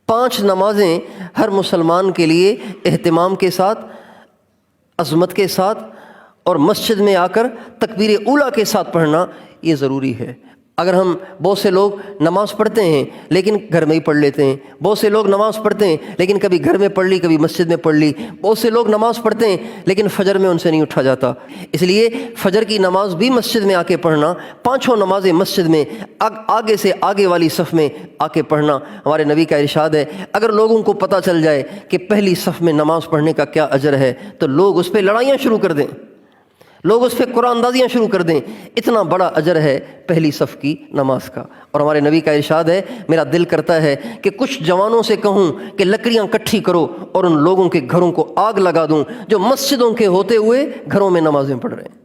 5 نمازیں ہر مسلمان کے لیے اہتمام کے ساتھ، عظمت کے ساتھ اور مسجد میں آ کر تکبیر اولیٰ کے ساتھ پڑھنا یہ ضروری ہے۔ اگر ہم بہت سے لوگ نماز پڑھتے ہیں لیکن گھر میں ہی پڑھ لیتے ہیں، بہت سے لوگ نماز پڑھتے ہیں لیکن کبھی گھر میں پڑھ لی کبھی مسجد میں پڑھ لی، بہت سے لوگ نماز پڑھتے ہیں لیکن فجر میں ان سے نہیں اٹھا جاتا، اس لیے فجر کی نماز بھی مسجد میں آ کے پڑھنا، 5 نمازیں مسجد میں آگے سے آگے والی صف میں آ کے پڑھنا۔ ہمارے نبی کا ارشاد ہے اگر لوگوں کو پتہ چل جائے کہ پہلی صف میں نماز پڑھنے کا کیا اجر ہے تو لوگ اس پہ لڑائیاں شروع کر دیں، لوگ اس پہ قرآن اندازیاں شروع کر دیں، اتنا بڑا اجر ہے پہلی صف کی نماز کا۔ اور ہمارے نبی کا ارشاد ہے میرا دل کرتا ہے کہ کچھ جوانوں سے کہوں کہ لکڑیاں کٹھی کرو اور ان لوگوں کے گھروں کو آگ لگا دوں جو مسجدوں کے ہوتے ہوئے گھروں میں نمازیں پڑھ رہے ہیں،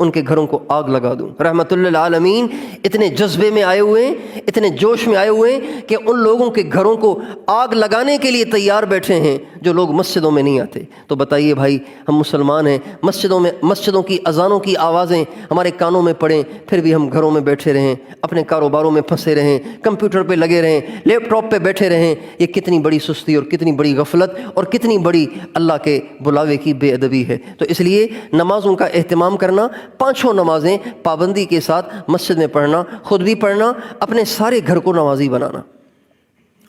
ان کے گھروں کو آگ لگا دوں۔ رحمت للعالمین اتنے جذبے میں آئے ہوئے ہیں، اتنے جوش میں آئے ہوئے ہیں کہ ان لوگوں کے گھروں کو آگ لگانے کے لیے تیار بیٹھے ہیں جو لوگ مسجدوں میں نہیں آتے۔ تو بتائیے بھائی، ہم مسلمان ہیں، مسجدوں کی اذانوں کی آوازیں ہمارے کانوں میں پڑیں، پھر بھی ہم گھروں میں بیٹھے رہیں، اپنے کاروباروں میں پھنسے رہیں، کمپیوٹر پہ لگے رہیں، لیپ ٹاپ پہ بیٹھے رہیں، یہ کتنی بڑی سستی اور کتنی بڑی غفلت اور کتنی بڑی اللہ کے بلاوے کی بے ادبی ہے۔ تو اس لیے نمازوں کا اہتمام کرنا، 5 نمازیں پابندی کے ساتھ مسجد میں پڑھنا، خود بھی پڑھنا، اپنے سارے گھر کو نمازی بنانا۔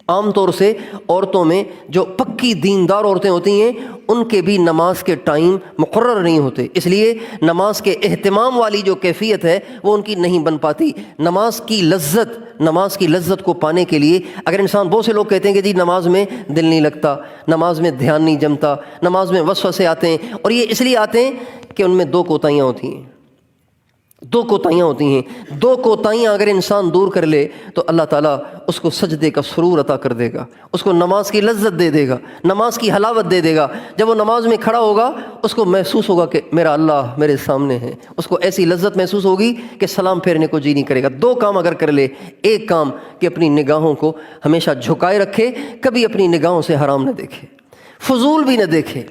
عام طور سے عورتوں میں جو پکی دیندار عورتیں ہوتی ہیں ان کے بھی نماز کے ٹائم مقرر نہیں ہوتے، اس لیے نماز کے اہتمام والی جو کیفیت ہے وہ ان کی نہیں بن پاتی۔ نماز کی لذت کو پانے کے لیے اگر انسان، بہت سے لوگ کہتے ہیں کہ جی نماز میں دل نہیں لگتا، نماز میں دھیان نہیں جمتا، نماز میں وسوسے آتے ہیں، اور یہ اس لیے آتے ہیں کہ ان میں 2 کوتاہیاں ہوتی ہیں، 2 کوتاہیاں اگر انسان دور کر لے تو اللہ تعالیٰ اس کو سجدے کا سرور عطا کر دے گا، اس کو نماز کی لذت دے دے گا، نماز کی حلاوت دے دے گا۔ جب وہ نماز میں کھڑا ہوگا اس کو محسوس ہوگا کہ میرا اللہ میرے سامنے ہے، اس کو ایسی لذت محسوس ہوگی کہ سلام پھیرنے کو جی نہیں کرے گا۔ 2 کام اگر کر لے، ایک کام کہ اپنی نگاہوں کو ہمیشہ جھکائے رکھے، کبھی اپنی نگاہوں سے حرام نہ دیکھے، فضول بھی نہ دیکھے۔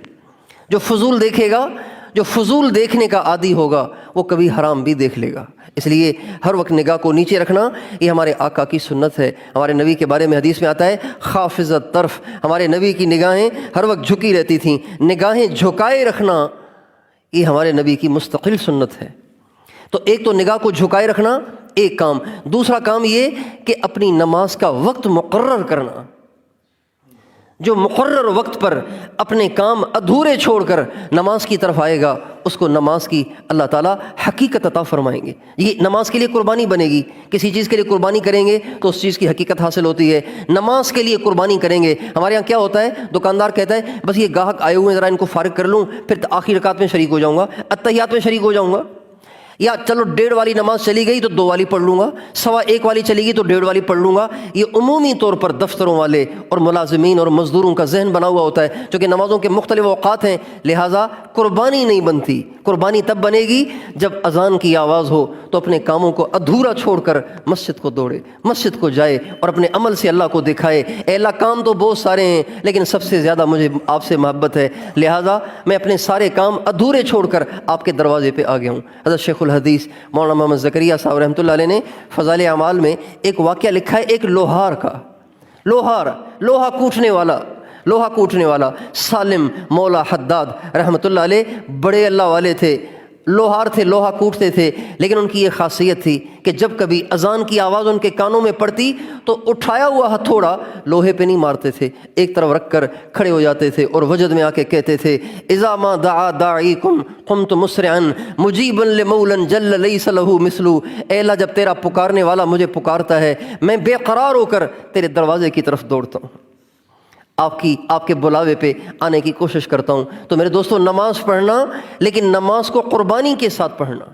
جو فضول دیکھے گا، جو فضول دیکھنے کا عادی ہوگا وہ کبھی حرام بھی دیکھ لے گا۔ اس لیے ہر وقت نگاہ کو نیچے رکھنا یہ ہمارے آقا کی سنت ہے۔ ہمارے نبی کے بارے میں حدیث میں آتا ہے خافضت طرف، ہمارے نبی کی نگاہیں ہر وقت جھکی رہتی تھیں۔ نگاہیں جھکائے رکھنا یہ ہمارے نبی کی مستقل سنت ہے۔ تو ایک تو نگاہ کو جھکائے رکھنا ایک کام، دوسرا کام یہ کہ اپنی نماز کا وقت مقرر کرنا۔ جو مقرر وقت پر اپنے کام ادھورے چھوڑ کر نماز کی طرف آئے گا اس کو نماز کی اللہ تعالیٰ حقیقت عطا فرمائیں گے۔ یہ نماز کے لیے قربانی بنے گی، کسی چیز کے لیے قربانی کریں گے تو اس چیز کی حقیقت حاصل ہوتی ہے۔ نماز کے لیے قربانی کریں گے، ہمارے یہاں کیا ہوتا ہے، دکاندار کہتا ہے بس یہ گاہک آئے ہوئے ہیں ذرا ان کو فارغ کر لوں پھر آخری رکعت میں شریک ہو جاؤں گا، اتحیات میں شریک ہو جاؤں گا، یا چلو 1:30 والی نماز چلی گئی تو 2 والی پڑھ لوں گا، 1:15 والی چلی گئی تو 1:30 والی پڑھ لوں گا۔ یہ عمومی طور پر دفتروں والے اور ملازمین اور مزدوروں کا ذہن بنا ہوا ہوتا ہے، چونکہ نمازوں کے مختلف اوقات ہیں، لہٰذا قربانی نہیں بنتی۔ قربانی تب بنے گی جب اذان کی آواز ہو تو اپنے کاموں کو ادھورا چھوڑ کر مسجد کو دوڑے، مسجد کو جائے اور اپنے عمل سے اللہ کو دکھائے، اے اللہ کام تو بہت سارے ہیں لیکن سب سے زیادہ مجھے آپ سے محبت ہے، لہٰذا میں اپنے سارے کام ادھورے چھوڑ کر آپ کے دروازے پہ آ گیا ہوں۔ حضرت شیخ الحدیث مولانا محمد زکریا صاحب رحمۃ اللہ علیہ نے فضائل اعمال میں ایک واقعہ لکھا ہے، ایک لوہار کا، لوہا کوٹنے والا سالم مولا حداد رحمۃ اللہ علیہ بڑے اللہ والے تھے، لوہار تھے، لوہا کوٹتے تھے، لیکن ان کی یہ خاصیت تھی کہ جب کبھی اذان کی آواز ان کے کانوں میں پڑتی تو اٹھایا ہوا ہتھوڑا لوہے پہ نہیں مارتے تھے، ایک طرف رکھ کر کھڑے ہو جاتے تھے اور وجد میں آ کے کہتے تھے اذا ما دعا داعیکم قمت مسرعا مجیبا لمولا جل لیس له مثل، اے اللہ جب تیرا پکارنے والا مجھے پکارتا ہے میں بے قرار ہو کر تیرے دروازے کی طرف دوڑتا ہوں، آپ کے بلاوے پہ آنے کی کوشش کرتا ہوں۔ تو میرے دوستو، نماز پڑھنا لیکن نماز کو قربانی کے ساتھ پڑھنا،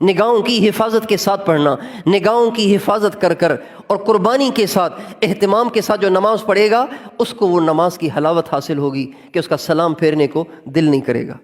نگاہوں کی حفاظت کے ساتھ پڑھنا، نگاہوں کی حفاظت کر کر اور قربانی کے ساتھ اہتمام کے ساتھ جو نماز پڑھے گا اس کو وہ نماز کی حلاوت حاصل ہوگی کہ اس کا سلام پھیرنے کو دل نہیں کرے گا۔